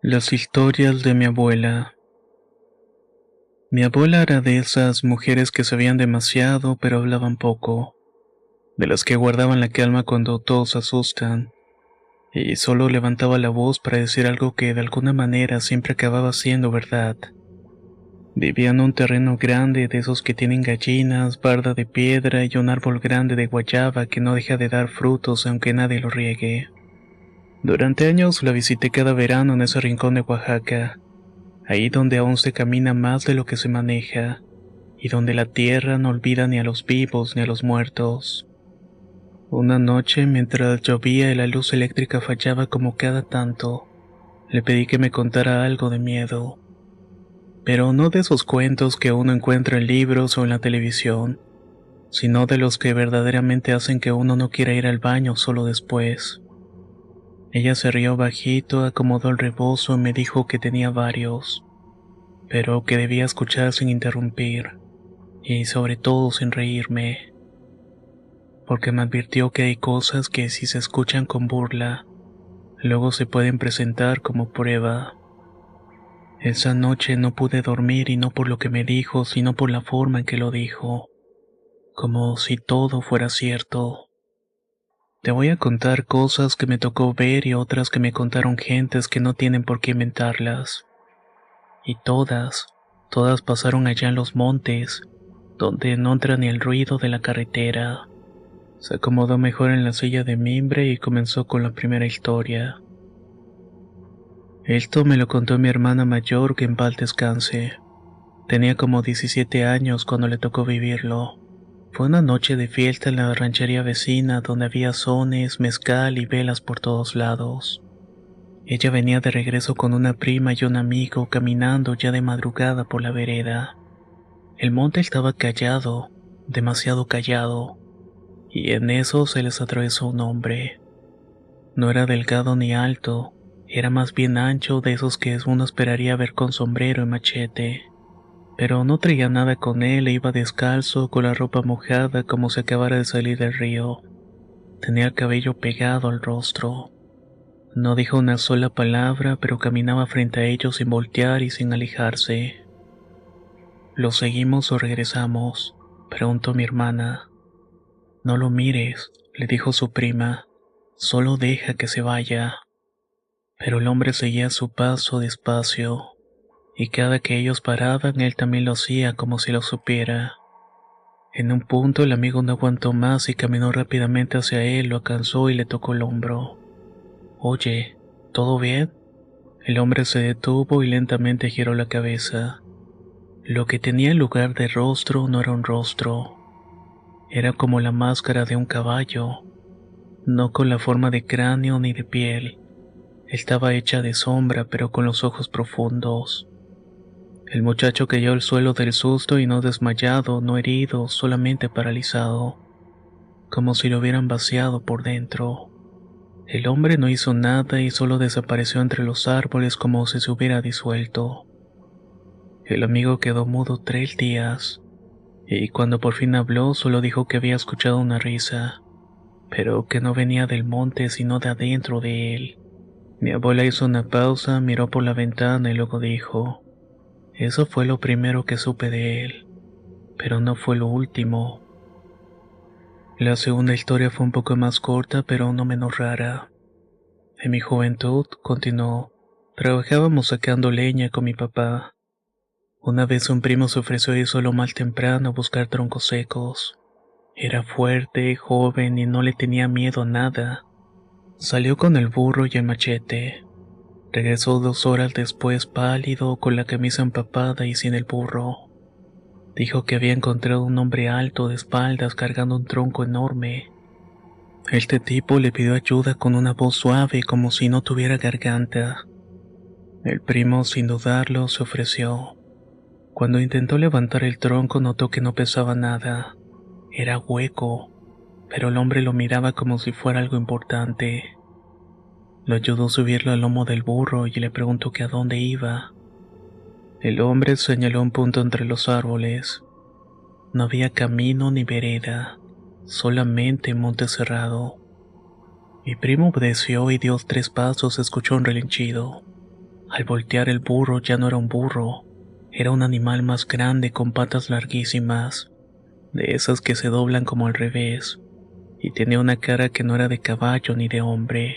Las historias de mi abuela. Mi abuela era de esas mujeres que sabían demasiado pero hablaban poco, de las que guardaban la calma cuando todos se asustan, y solo levantaba la voz para decir algo que de alguna manera siempre acababa siendo verdad. Vivía en un terreno grande de esos que tienen gallinas, barda de piedra y un árbol grande de guayaba que no deja de dar frutos aunque nadie lo riegue. Durante años la visité cada verano en ese rincón de Oaxaca, ahí donde aún se camina más de lo que se maneja, y donde la tierra no olvida ni a los vivos ni a los muertos. Una noche, mientras llovía y la luz eléctrica fallaba como cada tanto, le pedí que me contara algo de miedo. Pero no de esos cuentos que uno encuentra en libros o en la televisión, sino de los que verdaderamente hacen que uno no quiera ir al baño solo después. Ella se rió bajito, acomodó el rebozo y me dijo que tenía varios, pero que debía escuchar sin interrumpir, y sobre todo sin reírme, porque me advirtió que hay cosas que si se escuchan con burla, luego se pueden presentar como prueba. Esa noche no pude dormir y no por lo que me dijo, sino por la forma en que lo dijo, como si todo fuera cierto. Te voy a contar cosas que me tocó ver y otras que me contaron gentes que no tienen por qué inventarlas. Y todas pasaron allá en los montes, donde no entra ni el ruido de la carretera. Se acomodó mejor en la silla de mimbre y comenzó con la primera historia. Esto me lo contó mi hermana mayor, que en paz descanse. Tenía como 17 años cuando le tocó vivirlo. Fue una noche de fiesta en la ranchería vecina donde había sones, mezcal y velas por todos lados. Ella venía de regreso con una prima y un amigo caminando ya de madrugada por la vereda. El monte estaba callado, demasiado callado, y en eso se les atravesó un hombre. No era delgado ni alto, era más bien ancho, de esos que uno esperaría ver con sombrero y machete. Pero no traía nada con él e iba descalzo, con la ropa mojada como si acabara de salir del río. Tenía el cabello pegado al rostro. No dijo una sola palabra, pero caminaba frente a ellos sin voltear y sin alejarse. ¿Lo seguimos o regresamos?, preguntó mi hermana. No lo mires, le dijo su prima. Solo deja que se vaya. Pero el hombre seguía su paso despacio, y cada que ellos paraban él también lo hacía como si lo supiera. En un punto el amigo no aguantó más y caminó rápidamente hacia él, lo alcanzó y le tocó el hombro. Oye, ¿todo bien? El hombre se detuvo y lentamente giró la cabeza. Lo que tenía en lugar de rostro no era un rostro. Era como la máscara de un caballo, no con la forma de cráneo ni de piel. Estaba hecha de sombra, pero con los ojos profundos. El muchacho cayó al suelo del susto y no desmayado, no herido, solamente paralizado, como si lo hubieran vaciado por dentro. El hombre no hizo nada y solo desapareció entre los árboles como si se hubiera disuelto. El amigo quedó mudo 3 días, y cuando por fin habló solo dijo que había escuchado una risa, pero que no venía del monte sino de adentro de él. Mi abuela hizo una pausa, miró por la ventana y luego dijo: eso fue lo primero que supe de él, pero no fue lo último. La segunda historia fue un poco más corta, pero no menos rara. En mi juventud, continuó, trabajábamos sacando leña con mi papá. Una vez un primo se ofreció a ir solo mal temprano a buscar troncos secos. Era fuerte, joven y no le tenía miedo a nada. Salió con el burro y el machete. Regresó 2 horas después pálido, con la camisa empapada y sin el burro. Dijo que había encontrado un hombre alto de espaldas cargando un tronco enorme. Este tipo le pidió ayuda con una voz suave como si no tuviera garganta. El primo, sin dudarlo, se ofreció. Cuando intentó levantar el tronco notó que no pesaba nada. Era hueco, pero el hombre lo miraba como si fuera algo importante. Lo ayudó a subirlo al lomo del burro y le preguntó que a dónde iba. El hombre señaló un punto entre los árboles. No había camino ni vereda, solamente monte cerrado. Mi primo obedeció y dio 3 pasos, escuchó un relinchido. Al voltear el burro ya no era un burro, era un animal más grande con patas larguísimas, de esas que se doblan como al revés, y tenía una cara que no era de caballo ni de hombre.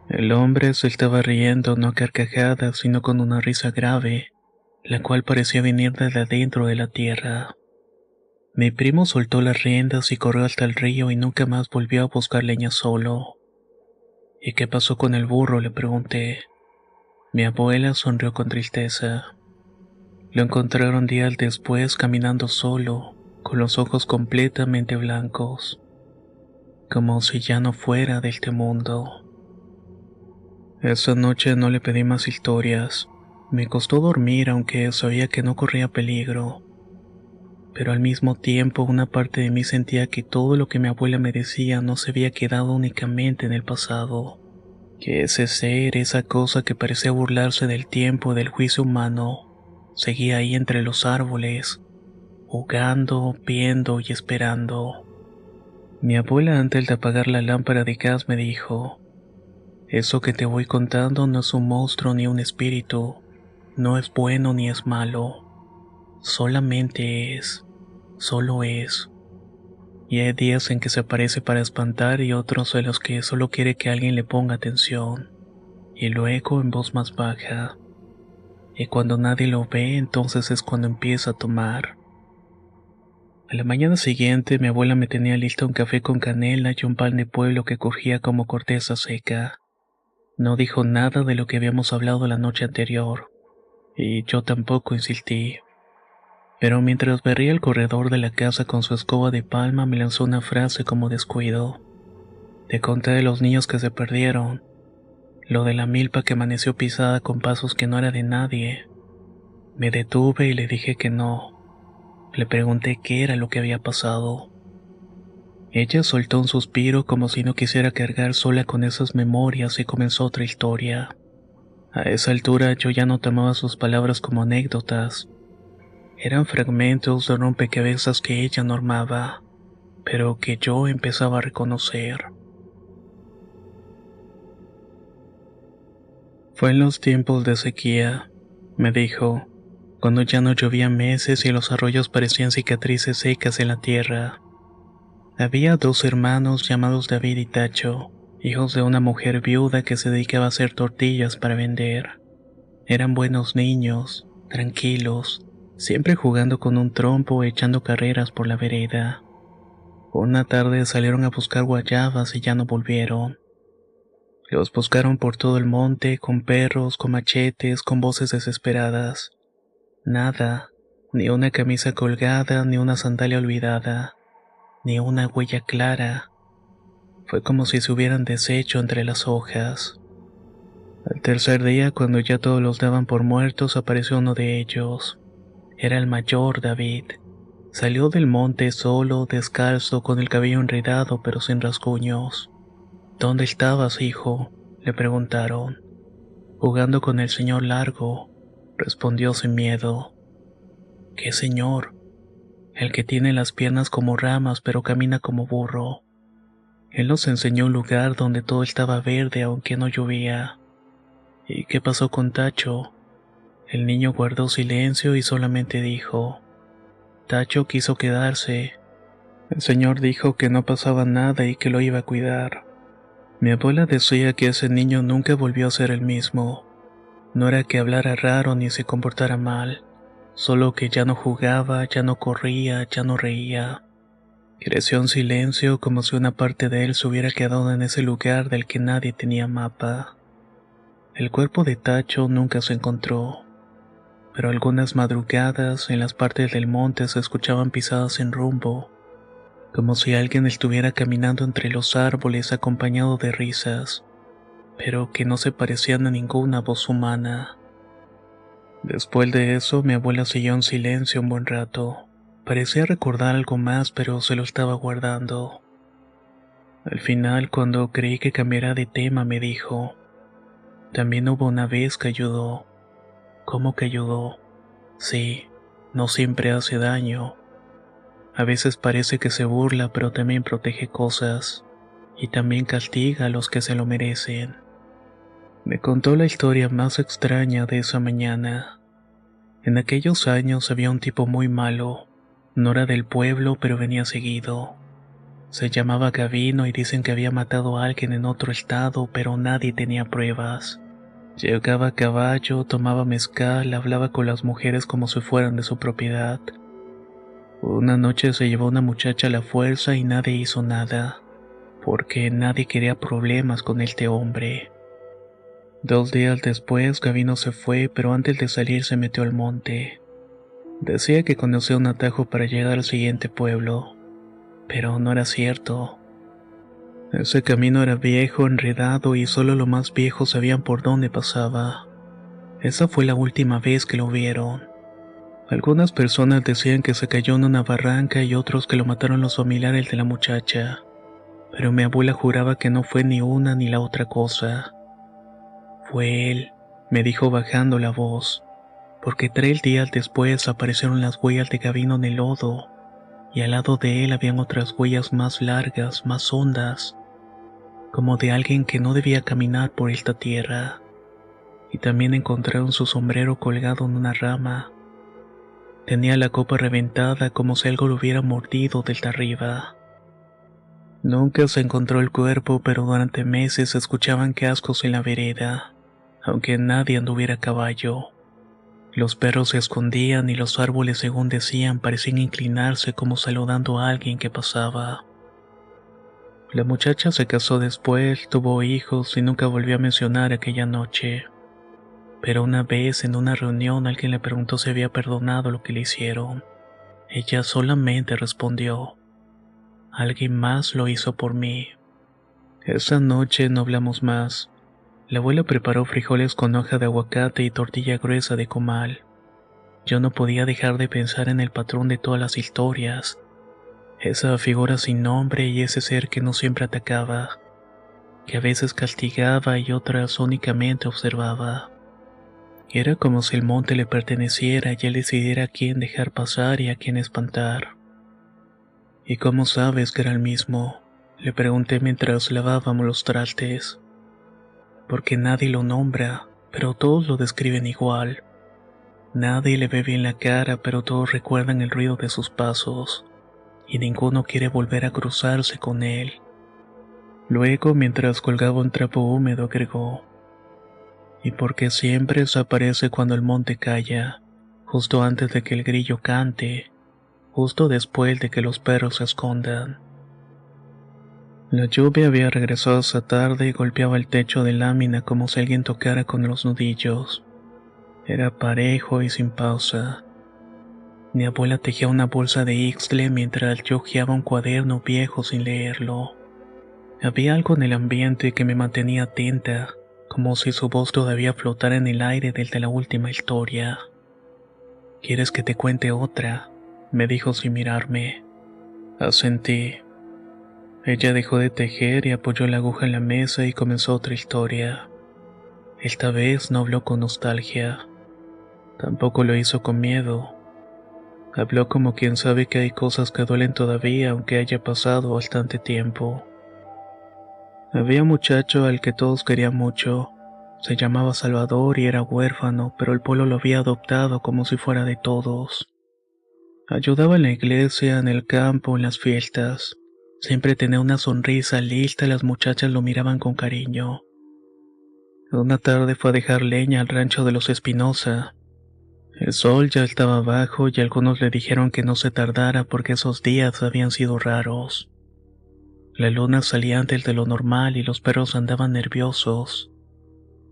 El hombre se estaba riendo no a carcajadas, sino con una risa grave, la cual parecía venir desde adentro de la tierra. Mi primo soltó las riendas y corrió hasta el río y nunca más volvió a buscar leña solo. ¿Y qué pasó con el burro?, le pregunté. Mi abuela sonrió con tristeza. Lo encontraron días después caminando solo, con los ojos completamente blancos, como si ya no fuera de este mundo. Esa noche no le pedí más historias. Me costó dormir aunque sabía que no corría peligro. Pero al mismo tiempo una parte de mí sentía que todo lo que mi abuela me decía no se había quedado únicamente en el pasado. Que ese ser, esa cosa que parecía burlarse del tiempo y del juicio humano, seguía ahí entre los árboles, jugando, viendo y esperando. Mi abuela antes de apagar la lámpara de gas me dijo: eso que te voy contando no es un monstruo ni un espíritu, no es bueno ni es malo, solamente es, solo es. Y hay días en que se aparece para espantar y otros en los que solo quiere que alguien le ponga atención. Y luego en voz más baja. Y cuando nadie lo ve, entonces es cuando empieza a tomar. A la mañana siguiente mi abuela me tenía listo un café con canela y un pan de pueblo que cogía como corteza seca. No dijo nada de lo que habíamos hablado la noche anterior, y yo tampoco insistí. Pero mientras barría el corredor de la casa con su escoba de palma me lanzó una frase como descuido. Te conté de los niños que se perdieron, lo de la milpa que amaneció pisada con pasos que no era de nadie. Me detuve y le dije que no. Le pregunté qué era lo que había pasado. Ella soltó un suspiro como si no quisiera cargar sola con esas memorias y comenzó otra historia. A esa altura yo ya no tomaba sus palabras como anécdotas. Eran fragmentos de rompecabezas que ella no armaba, pero que yo empezaba a reconocer. Fue en los tiempos de sequía, me dijo, cuando ya no llovía meses y los arroyos parecían cicatrices secas en la tierra. Había dos hermanos llamados David y Tacho, hijos de una mujer viuda que se dedicaba a hacer tortillas para vender. Eran buenos niños, tranquilos, siempre jugando con un trompo o echando carreras por la vereda. Una tarde salieron a buscar guayabas y ya no volvieron. Los buscaron por todo el monte, con perros, con machetes, con voces desesperadas. Nada, ni una camisa colgada, ni una sandalia olvidada, ni una huella clara. Fue como si se hubieran deshecho entre las hojas. Al tercer día, cuando ya todos los daban por muertos, apareció uno de ellos. Era el mayor, David. Salió del monte solo, descalzo, con el cabello enredado pero sin rasguños. ¿Dónde estabas, hijo?, le preguntaron. Jugando con el señor Largo, respondió sin miedo. ¿Qué señor? El que tiene las piernas como ramas pero camina como burro. Él nos enseñó un lugar donde todo estaba verde aunque no llovía. ¿Y qué pasó con Tacho? El niño guardó silencio y solamente dijo: Tacho quiso quedarse. El señor dijo que no pasaba nada y que lo iba a cuidar. Mi abuela decía que ese niño nunca volvió a ser el mismo. No era que hablara raro ni se comportara mal, solo que ya no jugaba, ya no corría, ya no reía. Creció en silencio como si una parte de él se hubiera quedado en ese lugar del que nadie tenía mapa. El cuerpo de Tacho nunca se encontró, pero algunas madrugadas en las partes del monte se escuchaban pisadas sin rumbo, como si alguien estuviera caminando entre los árboles acompañado de risas, pero que no se parecían a ninguna voz humana. Después de eso, mi abuela siguió en silencio un buen rato. Parecía recordar algo más, pero se lo estaba guardando. Al final, cuando creí que cambiara de tema, me dijo: también hubo una vez que ayudó. ¿Cómo que ayudó? Sí, no siempre hace daño. A veces parece que se burla, pero también protege cosas. Y también castiga a los que se lo merecen. Me contó la historia más extraña de esa mañana. En aquellos años había un tipo muy malo. No era del pueblo, pero venía seguido. Se llamaba Gavino y dicen que había matado a alguien en otro estado, pero nadie tenía pruebas. Llegaba a caballo, tomaba mezcal, hablaba con las mujeres como si fueran de su propiedad. Una noche se llevó a una muchacha a la fuerza y nadie hizo nada, porque nadie quería problemas con este hombre. 2 días después, Gavino se fue, pero antes de salir se metió al monte. Decía que conocía un atajo para llegar al siguiente pueblo, pero no era cierto. Ese camino era viejo, enredado y solo los más viejos sabían por dónde pasaba. Esa fue la última vez que lo vieron. Algunas personas decían que se cayó en una barranca y otros que lo mataron los familiares de la muchacha, pero mi abuela juraba que no fue ni una ni la otra cosa. Fue él, me dijo bajando la voz, porque 3 días después aparecieron las huellas de Gavino en el lodo, y al lado de él habían otras huellas más largas, más hondas, como de alguien que no debía caminar por esta tierra. Y también encontraron su sombrero colgado en una rama. Tenía la copa reventada como si algo lo hubiera mordido desde arriba. Nunca se encontró el cuerpo, pero durante meses se escuchaban cascos en la vereda, aunque nadie anduviera a caballo. Los perros se escondían y los árboles, según decían, parecían inclinarse como saludando a alguien que pasaba. La muchacha se casó después, tuvo hijos y nunca volvió a mencionar aquella noche. Pero una vez en una reunión alguien le preguntó si había perdonado lo que le hicieron. Ella solamente respondió: alguien más lo hizo por mí. Esa noche no hablamos más. La abuela preparó frijoles con hoja de aguacate y tortilla gruesa de comal. Yo no podía dejar de pensar en el patrón de todas las historias. Esa figura sin nombre y ese ser que no siempre atacaba, que a veces castigaba y otras únicamente observaba. Era como si el monte le perteneciera y él decidiera a quién dejar pasar y a quién espantar. ¿Y cómo sabes que era el mismo?, le pregunté mientras lavábamos los trastes. Porque nadie lo nombra, pero todos lo describen igual. Nadie le ve bien la cara, pero todos recuerdan el ruido de sus pasos, y ninguno quiere volver a cruzarse con él. Luego, mientras colgaba un trapo húmedo, agregó: y porque siempre desaparece cuando el monte calla, justo antes de que el grillo cante, justo después de que los perros se escondan. La lluvia había regresado esa tarde y golpeaba el techo de lámina como si alguien tocara con los nudillos. Era parejo y sin pausa. Mi abuela tejía una bolsa de Ixtle mientras yo hojeaba un cuaderno viejo sin leerlo. Había algo en el ambiente que me mantenía atenta, como si su voz todavía flotara en el aire desde la última historia. ¿Quieres que te cuente otra?, me dijo sin mirarme. Asentí. Ella dejó de tejer y apoyó la aguja en la mesa y comenzó otra historia. Esta vez no habló con nostalgia. Tampoco lo hizo con miedo. Habló como quien sabe que hay cosas que duelen todavía aunque haya pasado bastante tiempo. Había un muchacho al que todos querían mucho. Se llamaba Salvador y era huérfano, pero el pueblo lo había adoptado como si fuera de todos. Ayudaba en la iglesia, en el campo, en las fiestas. Siempre tenía una sonrisa lista y las muchachas lo miraban con cariño. Una tarde fue a dejar leña al rancho de los Espinosa. El sol ya estaba bajo y algunos le dijeron que no se tardara porque esos días habían sido raros. La luna salía antes de lo normal y los perros andaban nerviosos.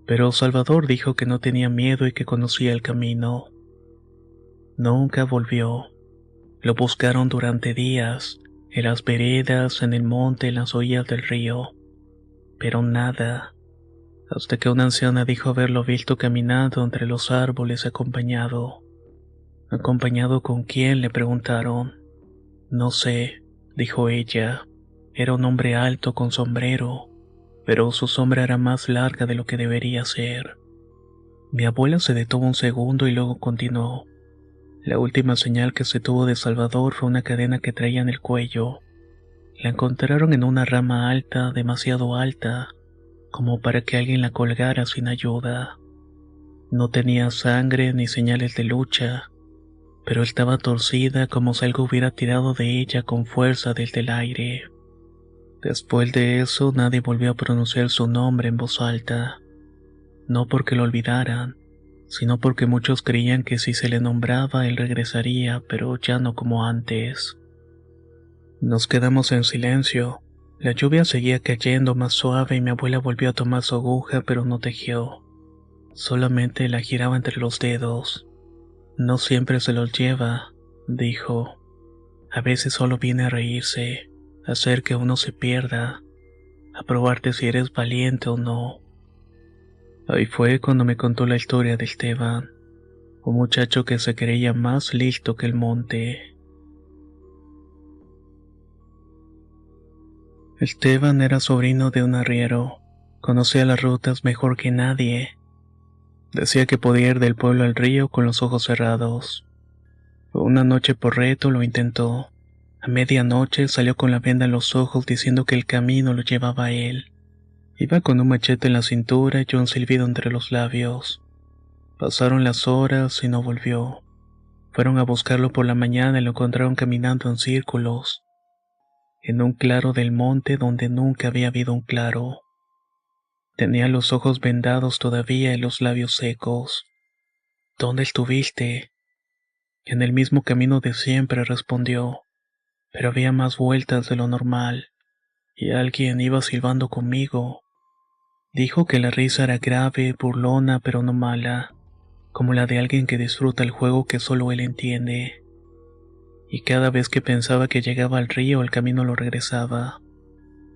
Pero Salvador dijo que no tenía miedo y que conocía el camino. Nunca volvió. Lo buscaron durante días, en las veredas, en el monte, en las orillas del río. Pero nada. Hasta que una anciana dijo haberlo visto caminando entre los árboles acompañado. ¿Acompañado con quién?, le preguntaron. No sé, dijo ella. Era un hombre alto con sombrero, pero su sombra era más larga de lo que debería ser. Mi abuela se detuvo un segundo y luego continuó. La última señal que se tuvo de Salvador fue una cadena que traía en el cuello. La encontraron en una rama alta, demasiado alta. como para que alguien la colgara sin ayuda. No tenía sangre ni señales de lucha, pero estaba torcida como si algo hubiera tirado de ella con fuerza desde el aire. Después de eso, nadie volvió a pronunciar su nombre en voz alta. No porque lo olvidaran, sino porque muchos creían que si se le nombraba él regresaría, pero ya no como antes. Nos quedamos en silencio. La lluvia seguía cayendo más suave y mi abuela volvió a tomar su aguja, pero no tejió. Solamente la giraba entre los dedos. No siempre se los lleva, dijo. A veces solo viene a reírse, a hacer que uno se pierda, a probarte si eres valiente o no. Ahí fue cuando me contó la historia de Esteban, un muchacho que se creía más listo que el monte. Esteban era sobrino de un arriero. Conocía las rutas mejor que nadie. Decía que podía ir del pueblo al río con los ojos cerrados. Una noche por reto lo intentó. A medianoche salió con la venda en los ojos diciendo que el camino lo llevaba a él. Iba con un machete en la cintura y un silbido entre los labios. Pasaron las horas y no volvió. Fueron a buscarlo por la mañana y lo encontraron caminando en círculos, en un claro del monte donde nunca había habido un claro. Tenía los ojos vendados todavía y los labios secos. ¿Dónde estuviste? En el mismo camino de siempre, respondió, pero había más vueltas de lo normal, y alguien iba silbando conmigo. Dijo que la risa era grave, burlona, pero no mala, como la de alguien que disfruta el juego que solo él entiende. Y cada vez que pensaba que llegaba al río, el camino lo regresaba.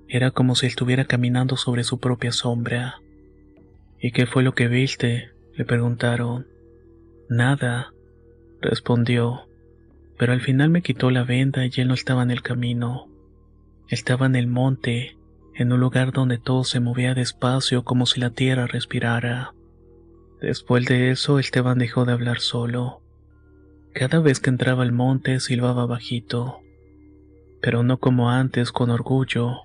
Era como si estuviera caminando sobre su propia sombra. ¿Y qué fue lo que viste?, le preguntaron. Nada, respondió, pero al final me quitó la venda y él no estaba en el camino. Estaba en el monte, en un lugar donde todo se movía despacio como si la tierra respirara. Después de eso, Esteban dejó de hablar solo. Cada vez que entraba al monte silbaba bajito, pero no como antes con orgullo.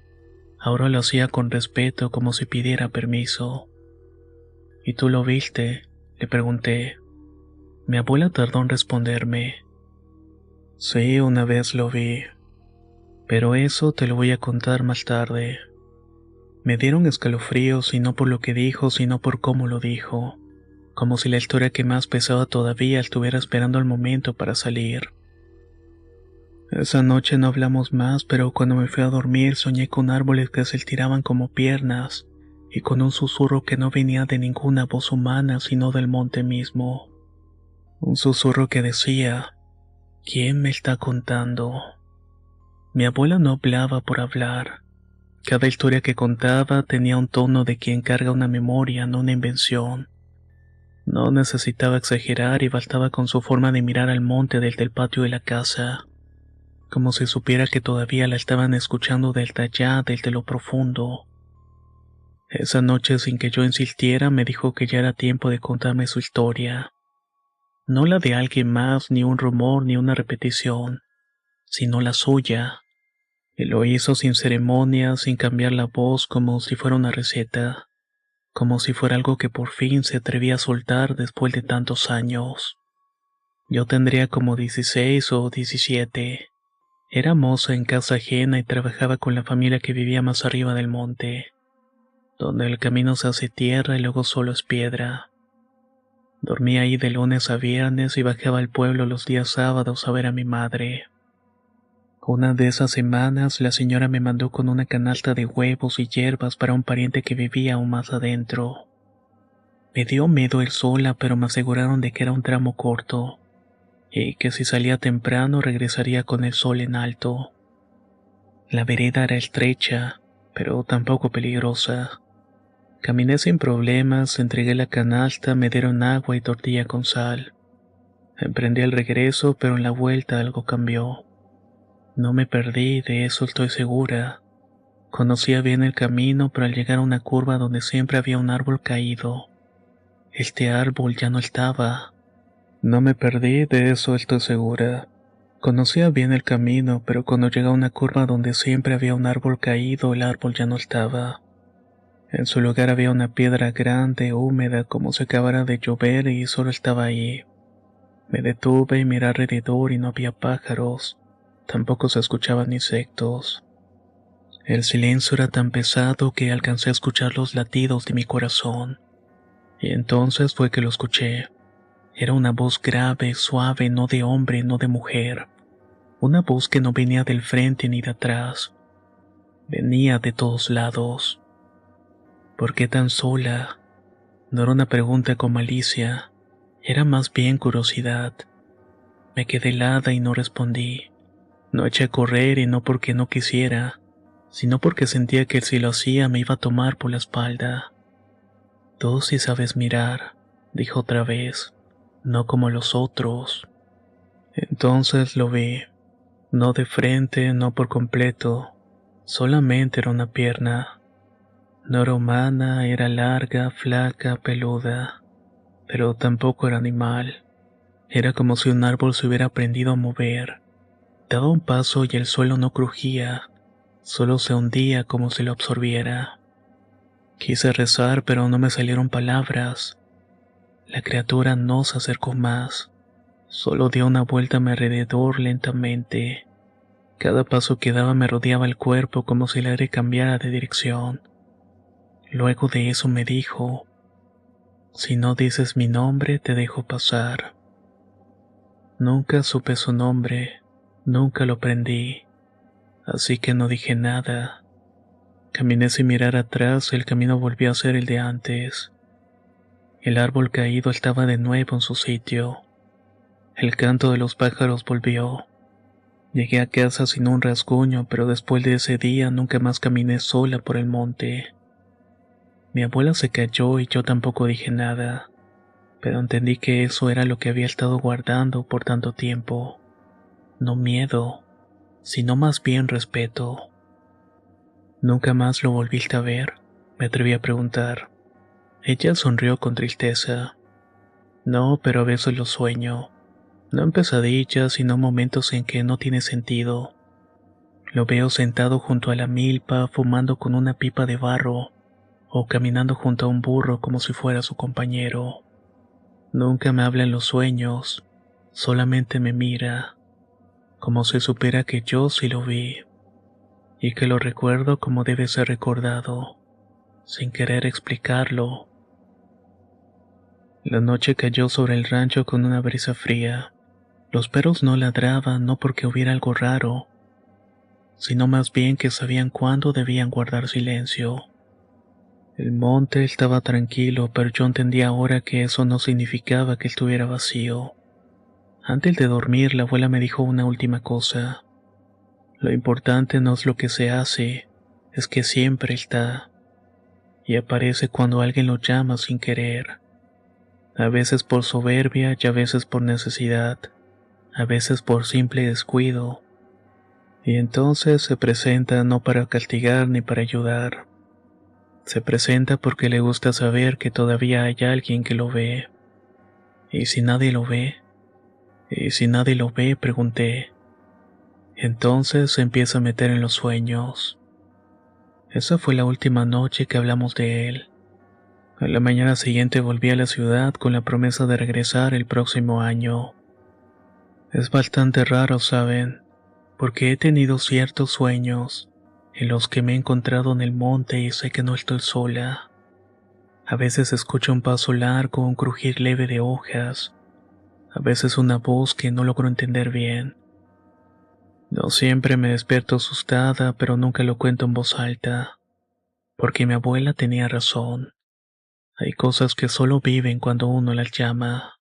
Ahora lo hacía con respeto, como si pidiera permiso. ¿Y tú lo viste?, le pregunté. Mi abuela tardó en responderme. Sí, una vez lo vi, pero eso te lo voy a contar más tarde. Me dieron escalofríos y no por lo que dijo, sino por cómo lo dijo, como si la historia que más pesaba todavía estuviera esperando el momento para salir. Esa noche no hablamos más, pero cuando me fui a dormir soñé con árboles que se estiraban como piernas y con un susurro que no venía de ninguna voz humana sino del monte mismo. Un susurro que decía: ¿quién me está contando? Mi abuela no hablaba por hablar. Cada historia que contaba tenía un tono de quien carga una memoria, no una invención. No necesitaba exagerar y bastaba con su forma de mirar al monte desde el patio de la casa, como si supiera que todavía la estaban escuchando desde allá, desde lo profundo. Esa noche, sin que yo insistiera, me dijo que ya era tiempo de contarme su historia. No la de alguien más, ni un rumor, ni una repetición, sino la suya. Y lo hizo sin ceremonia, sin cambiar la voz, como si fuera una receta, como si fuera algo que por fin se atrevía a soltar después de tantos años. Yo tendría como 16 o 17. Era moza en casa ajena y trabajaba con la familia que vivía más arriba del monte, donde el camino se hace tierra y luego solo es piedra. Dormía ahí de lunes a viernes y bajaba al pueblo los días sábados a ver a mi madre. Una de esas semanas la señora me mandó con una canasta de huevos y hierbas para un pariente que vivía aún más adentro. Me dio miedo ir sola, pero me aseguraron de que era un tramo corto, y que si salía temprano regresaría con el sol en alto. La vereda era estrecha, pero tampoco peligrosa. Caminé sin problemas, entregué la canasta, me dieron agua y tortilla con sal. Emprendí el regreso, pero en la vuelta algo cambió. No me perdí, de eso estoy segura. Conocía bien el camino, pero al llegar a una curva donde siempre había un árbol caído, este árbol ya no estaba. No me perdí, de eso estoy segura. Conocía bien el camino, pero cuando llegué a una curva donde siempre había un árbol caído, el árbol ya no estaba. En su lugar había una piedra grande, húmeda, como si acabara de llover y solo estaba ahí. Me detuve y miré alrededor y no había pájaros, tampoco se escuchaban insectos. El silencio era tan pesado que alcancé a escuchar los latidos de mi corazón. Y entonces fue que lo escuché. Era una voz grave, suave, no de hombre, no de mujer. Una voz que no venía del frente ni de atrás. Venía de todos lados. ¿Por qué tan sola? No era una pregunta con malicia, era más bien curiosidad. Me quedé helada y no respondí. No eché a correr y no porque no quisiera, sino porque sentía que si lo hacía me iba a tomar por la espalda. Tú sí sabes mirar, dijo otra vez, no como los otros. Entonces lo vi, no de frente, no por completo, solamente era una pierna. No era humana, era larga, flaca, peluda, pero tampoco era animal. Era como si un árbol se hubiera aprendido a mover. Daba un paso y el suelo no crujía, solo se hundía como si lo absorbiera. Quise rezar, pero no me salieron palabras. La criatura no se acercó más, solo dio una vuelta a mi alrededor lentamente. Cada paso que daba me rodeaba el cuerpo como si el aire cambiara de dirección. Luego de eso me dijo: si no dices mi nombre, te dejo pasar. Nunca supe su nombre, nunca lo aprendí, así que no dije nada. Caminé sin mirar atrás, el camino volvió a ser el de antes. El árbol caído estaba de nuevo en su sitio. El canto de los pájaros volvió. Llegué a casa sin un rasguño, pero después de ese día nunca más caminé sola por el monte. Mi abuela se cayó y yo tampoco dije nada, pero entendí que eso era lo que había estado guardando por tanto tiempo. No miedo, sino más bien respeto. ¿Nunca más lo volviste a ver?, me atreví a preguntar. Ella sonrió con tristeza. No, pero a veces lo sueño. No en pesadillas, sino momentos en que no tiene sentido. Lo veo sentado junto a la milpa, fumando con una pipa de barro, o caminando junto a un burro como si fuera su compañero. Nunca me habla en los sueños, solamente me mira, como si supiera que yo sí lo vi, y que lo recuerdo como debe ser recordado, sin querer explicarlo. La noche cayó sobre el rancho con una brisa fría. Los perros no ladraban, no porque hubiera algo raro, sino más bien que sabían cuándo debían guardar silencio. El monte estaba tranquilo, pero yo entendía ahora que eso no significaba que estuviera vacío. Antes de dormir, la abuela me dijo una última cosa. Lo importante no es lo que se hace, es que siempre está, y aparece cuando alguien lo llama sin querer. A veces por soberbia y a veces por necesidad, a veces por simple descuido. Y entonces se presenta no para castigar ni para ayudar. Se presenta porque le gusta saber que todavía hay alguien que lo ve. ¿Y si nadie lo ve? ¿Y si nadie lo ve?, pregunté. Entonces se empieza a meter en los sueños. Esa fue la última noche que hablamos de él. A la mañana siguiente volví a la ciudad con la promesa de regresar el próximo año. Es bastante raro, ¿saben?, porque he tenido ciertos sueños en los que me he encontrado en el monte y sé que no estoy sola. A veces escucho un paso largo, un crujir leve de hojas, a veces una voz que no logro entender bien. No siempre me despierto asustada, pero nunca lo cuento en voz alta, porque mi abuela tenía razón. Hay cosas que solo viven cuando uno las llama.